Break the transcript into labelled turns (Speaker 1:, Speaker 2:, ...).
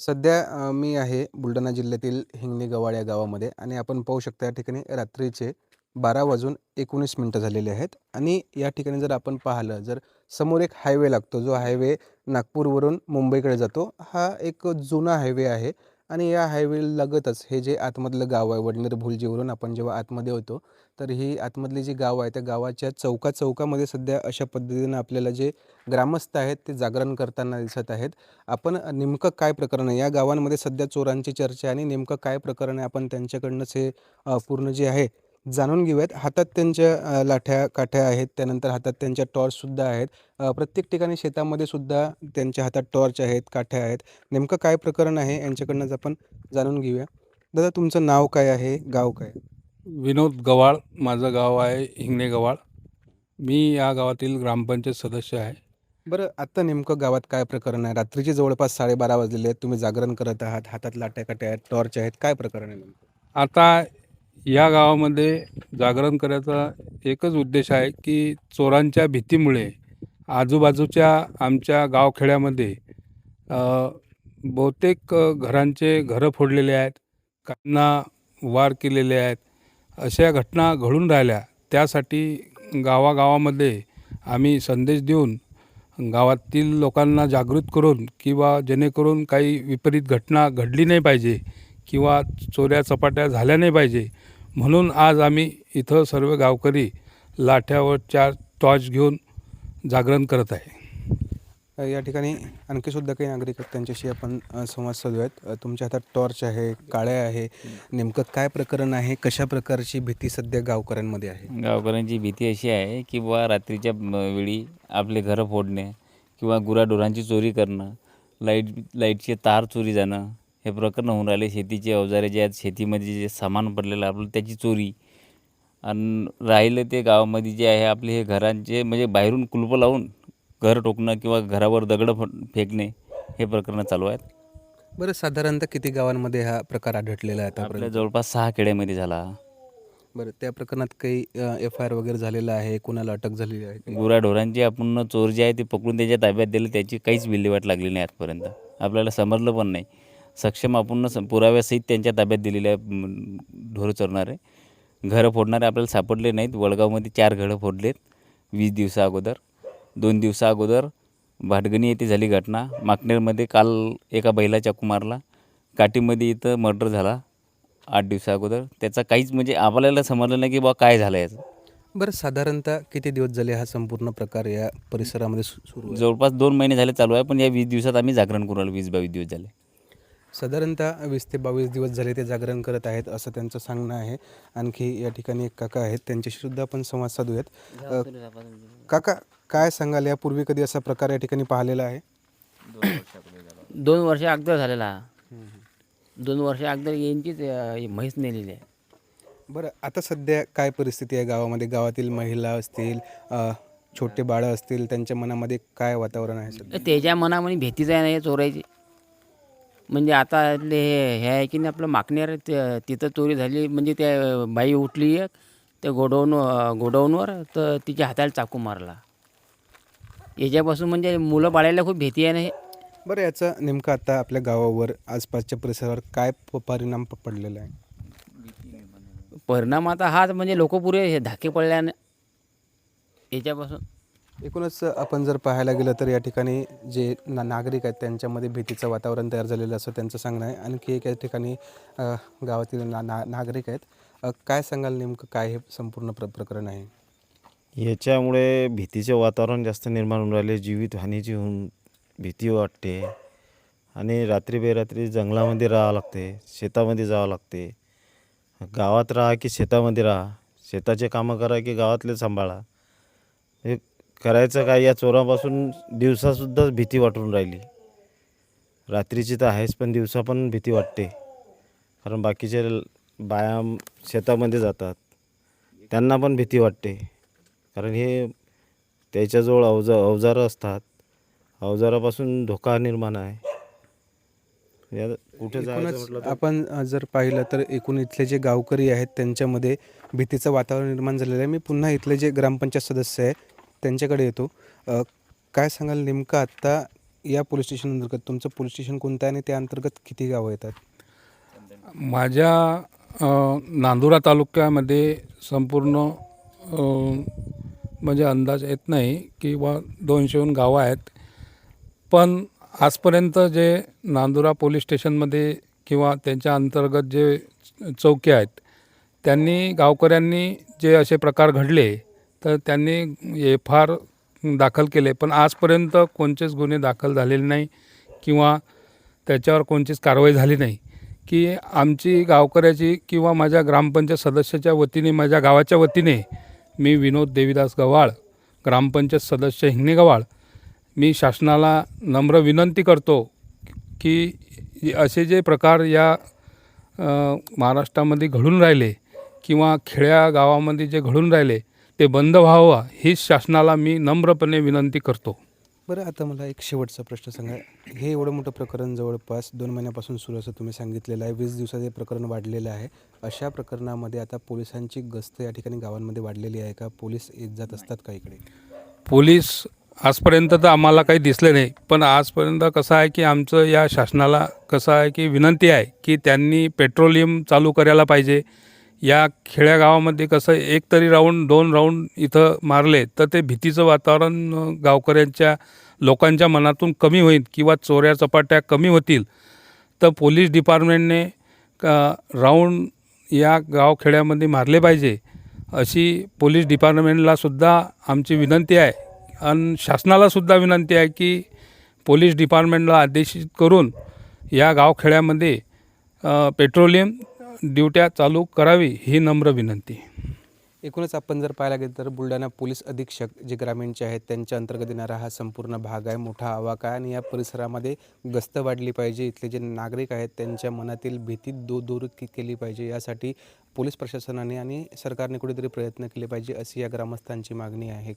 Speaker 1: सध्या मी आहे बुलढाणा जिल्ह्यातील हिंगणी गवाड या गावामध्ये आणि आपण पाहू शकता या ठिकाणी रात्रीचे 12:19 झालेले आहेत आणि या ठिकाणी जर आपण पाहिलं जर समोर एक हायवे लागतो जो हायवे नागपूरवरून मुंबईकडे जातो. हा एक जुना हायवे आहे आणि या हायवे लगतच हे जे आतमधलं गाव आहे वडनेर भुलजीवरून आपण जेव्हा आतमध्ये होतो तर ही आतमधली जी गाव आहे त्या गावाच्या चौकामध्ये सध्या अशा पद्धतीनं आपल्याला जे ग्रामस्थ आहेत ते जागरण करताना दिसत आहेत. आपण नेमकं काय प्रकरण आहे? या गावांमध्ये सध्या चोरांची चर्चा आहे आणि नेमकं काय प्रकरण आहे? आपण त्यांच्याकडनंच हे पूर्ण जे आहे जाणून घेऊयात. हातात त्यांच्या लाठ्या-काठ्या आहेत. त्यानंतर हातात त्यांच्या टॉर्चसुद्धा आहेत. प्रत्येक ठिकाणी शेतामध्ये सुद्धा त्यांच्या हातात टॉर्च आहेत, काठ्या आहेत. नेमकं काय प्रकरण आहे यांच्याकडनंच आपण जाणून घेऊया. दादा तुमचं नाव काय आहे? गाव काय?
Speaker 2: विनोद गवाळ माझं गाव आहे हिंगणे गवाळ. मी या गावातील ग्रामपंचायत सदस्य आहे.
Speaker 1: बरं आता नेमकं गावात काय प्रकरण आहे? रात्रीचे जवळपास 12:30 वाजलेले आहेत. तुम्ही जागरण करत आहात. हातात लाठ्या-काठ्या आहेत, टॉर्च आहेत. काय प्रकरण आहे नेमकं?
Speaker 2: आता या गावामध्ये जागरण करायचा एकच उद्देश आहे की चोरांच्या भीतीमुळे आजूबाजूच्या आमच्या गावखेड्यामध्ये बहुतेक घरांचे घरं फोडलेले आहेत, काहींना वार केलेले आहेत. अशा घटना घडून राहिल्या. त्यासाठी गावागावामध्ये आम्ही संदेश देऊन गावातील लोकांना जागृत करून किंवा जेणेकरून काही विपरीत घटना घडली नाही पाहिजे किंवा चोऱ्या चपाट्या झाल्या नाही पाहिजे म्हणून आज आम्ही इथं सर्व गावकरी लाठ्या व 4 टॉर्च घेऊन जागरण करत आहे.
Speaker 1: या ठिकाणी आणखीसुद्धा काही नागरिक आहेत त्यांच्याशी आपण संवाद साधूयात. तुमच्या हातात टॉर्च आहे, काड्या आहे. नेमकं काय प्रकरण आहे? कशा प्रकारची भीती सध्या गावकऱ्यांमध्ये आहे?
Speaker 3: गावकऱ्यांची भीती अशी आहे की बुवा रात्रीच्या वेळी आपले घरं फोडणे किंवा गुराढोरांची चोरी करणं, लाईटचे तार चोरी जाणं हे प्रकरण होऊन राहिले. शेतीचे अवजारे जे आहेत, शेतीमध्ये जे सामान पडलेलं आपलं त्याची चोरी. आणि राहिलं ते गावामध्ये जे आहे आपले हे घरांचे म्हणजे बाहेरून कुलपं लावून घर टोकणं किंवा घरावर दगडं फेकणे हे प्रकरणं चालू आहेत.
Speaker 1: बरं साधारणतः किती गावांमध्ये हा प्रकार आढळलेला आहे
Speaker 3: आपल्या
Speaker 1: आतापर्यंत?
Speaker 3: जवळपास 6 खेड्यामध्ये झाला.
Speaker 1: बरं त्या प्रकरणात काही एफ-आय-आर वगैरे झालेला आहे? कुणाला अटक झालेली आहे काही?
Speaker 3: गुराढोरांची आपण चोर जे आहे ते पकडून त्याच्या ताब्यात दिलं, त्याची काहीच विल्हेवाट लागली नाही आजपर्यंत. आपल्याला समजलं पण नाही. सक्षम आपण पुराव्यासहित त्यांच्या ताब्यात दिलेले आहे. ढोरं चरणारे घरं फोडणारे आपल्याला सापडले नाहीत. वडगावमध्ये 4 घरं फोडलेत 20 दिवसा अगोदर. 2 दिवसा अगोदर भाटगणी येथे झाली घटना. माकनेरमध्ये काल एका बैला चाकू मारला. काटीमध्ये इथं मर्डर झाला 8 दिवसा अगोदर. त्याचा काहीच म्हणजे आपल्याला समजलं नाही की बुवा काय झालं याचं.
Speaker 1: बरं साधारणतः किती दिवस झाले हा संपूर्ण प्रकार या परिसरामध्ये सुरू आहे?
Speaker 3: जवळपास 2 महिने झाले चालू आहे, पण या 20 दिवसात आम्ही जागरण करू राहिलो. 20-22 दिवस झाले.
Speaker 1: साधारणतः 20 ते 22 दिवस झाले ते जागरण करत आहेत असं त्यांचं सांगणं आहे. आणखी या ठिकाणी एक काका आहेत त्यांच्याशी सुद्धा आपण संवाद साधूयात. काका काय सांगाल यापूर्वी कधी असा प्रकार या ठिकाणी पाहिलेला आहे?
Speaker 4: 2 वर्ष अगोदर झालेला हा. 2 वर्ष अगोदर यांचीच म्हैस नेलेली आहे.
Speaker 1: बरं आता सध्या काय परिस्थिती आहे गावामध्ये? गावातील महिला असतील, छोटे बाळं असतील, त्यांच्या मनामध्ये काय वातावरण आहे सध्या?
Speaker 4: त्याच्या मनामध्ये भीतीच आहे ना हे चोरायची. म्हणजे आता आपले हे आहे की नाही आपलं माकनेर तिथं चोरी झाली म्हणजे त्या बाई उठली एक त्या गोडाऊनवर तर तिच्या हाताला चाकू मारला. याच्यापासून म्हणजे मुलं बाळायला खूप भीती आहे ना हे.
Speaker 1: बरं याचा नेमका आता आपल्या गावावर आसपासच्या परिसरावर काय परिणाम पडलेला आहे?
Speaker 4: परिणाम आता हाच म्हणजे लोक पुरे हे धाके पडल्याने याच्यापासून.
Speaker 1: एकूणच आपण जर पाहायला गेलं तर या ठिकाणी जे नागरिक आहेत त्यांच्यामध्ये भीतीचं वातावरण तयार झालेलं असं त्यांचं सांगणं आहे. आणखी एक या ठिकाणी गावातील नागरिक आहेत. काय सांगाल नेमकं काय हे संपूर्ण प्रकरण आहे?
Speaker 5: याच्यामुळे भीतीचे वातावरण जास्त निर्माण होऊन राहिले. जीवितहानीची होऊन भीती वाटते आणि रात्री बेरात्री जंगलामध्ये राहावं लागते, शेतामध्ये जावं लागते. गावात राहा की शेतामध्ये राहा, शेताचे कामं करा की गावातले सांभाळा. हे करायचं काय? या चोरापासून दिवसासुद्धा भीती वाटून राहिली. रात्रीची तर आहेच पण दिवसा पण भीती वाटते. कारण बाकीचे बाया शेतामध्ये जातात, त्यांना पण भीती वाटते. कारण हे त्याच्याजवळ अवजारं असतात, अवजारापासून धोका निर्माण आहे. कुठे जायचं
Speaker 1: एकूणच
Speaker 5: म्हटलं तर
Speaker 1: आपण जर पाहिलं तर एकूण इथले जे गावकरी आहेत त्यांच्यामध्ये भीतीचं वातावरण निर्माण झालेलं आहे. मी पुन्हा इथले जे ग्रामपंचायत सदस्य आहे त्यांच्याकडे येतो. काय सांगाल नेमकं आत्ता या पोलीस स्टेशन अंतर्गत तुमचं पोलीस स्टेशन कोणतं आहे आणि त्या अंतर्गत किती गावं येतात?
Speaker 2: माझ्या नांदुरा तालुक्यामध्ये संपूर्ण म्हणजे अंदाज येत नाही किंवा 200हून गावं आहेत. पण आजपर्यंत जे नांदुरा पोलीस स्टेशनमध्ये किंवा त्यांच्या अंतर्गत जे चौक्या आहेत, त्यांनी गावकऱ्यांनी जे असे प्रकार घडले तर त्यांनी FIR दाखल केले, पण आजपर्यंत कोणतेच गुन्हे दाखल झालेले नाही किंवा त्याच्यावर कोणतीच कारवाई झाली नाही. की आमची गावकऱ्याची किंवा माझ्या ग्रामपंचायत सदस्याच्या वतीने, माझ्या गावाच्या वतीने मी विनोद देवीदास गव्हाळ, ग्रामपंचायत सदस्य हिंगणे गव्हाळ, मी शासनाला नम्र विनंती करतो की असे जे प्रकार या महाराष्ट्रामध्ये घडून राहिले किंवा खेड्या गावामध्ये जे घडून राहिले ते बंद व्हावं, हीच शासनाला मी नम्रपणे विनंती करतो.
Speaker 1: बरं, आता मला एक शेवटचा प्रश्न सांगा. हे एवढं मोठं प्रकरण जवळपास 2 महिन्यापासून सुरू असं तुम्ही सांगितलेलं आहे. 20 दिवसात हे प्रकरण वाढलेलं आहे. अशा प्रकरणामध्ये आता पोलिसांची गस्त या ठिकाणी गावांमध्ये वाढलेली आहे का? पोलीस येत जात असतात का इकडे?
Speaker 2: पोलीस आजपर्यंत तर आम्हाला काही दिसले नाही, पण आजपर्यंत कसं आहे की आमचं या शासनाला कसं आहे की विनंती आहे की त्यांनी पेट्रोलियम चालू करायला पाहिजे. या खेड्यागावामध्ये कसं एक तरी राऊंड 2 राऊंड इथं मारले तर ते भीतीचं वातावरण गावकऱ्यांच्या लोकांच्या मनातून कमी होईल किंवा चोऱ्या चपाट्या कमी होतील. तर पोलीस डिपार्टमेंटने राऊंड या गावखेड्यामध्ये मारले पाहिजे, अशी पोलीस डिपार्टमेंटलासुद्धा आमची विनंती आहे. आणि शासनालासुद्धा विनंती आहे की पोलीस डिपार्टमेंटला आदेशित करून या गावखेड्यामध्ये पेट्रोलियम ड्युट्या चालू करावी, ही नम्र विनंती.
Speaker 1: एकूणच आपण जर पाहायला गेलं तर बुलढाणा पोलीस अधीक्षक जे ग्रामीणचे आहेत त्यांच्या अंतर्गत येणारा हा संपूर्ण भाग आहे, मोठा आवाका आहे आणि या परिसरामध्ये गस्त वाढली पाहिजे. इथले जे नागरिक आहेत त्यांच्या मनातील भीती दूर केली पाहिजे. यासाठी पोलीस प्रशासनाने आणि सरकारने कुठेतरी प्रयत्न केले पाहिजे, अशी या ग्रामस्थांची मागणी आहे.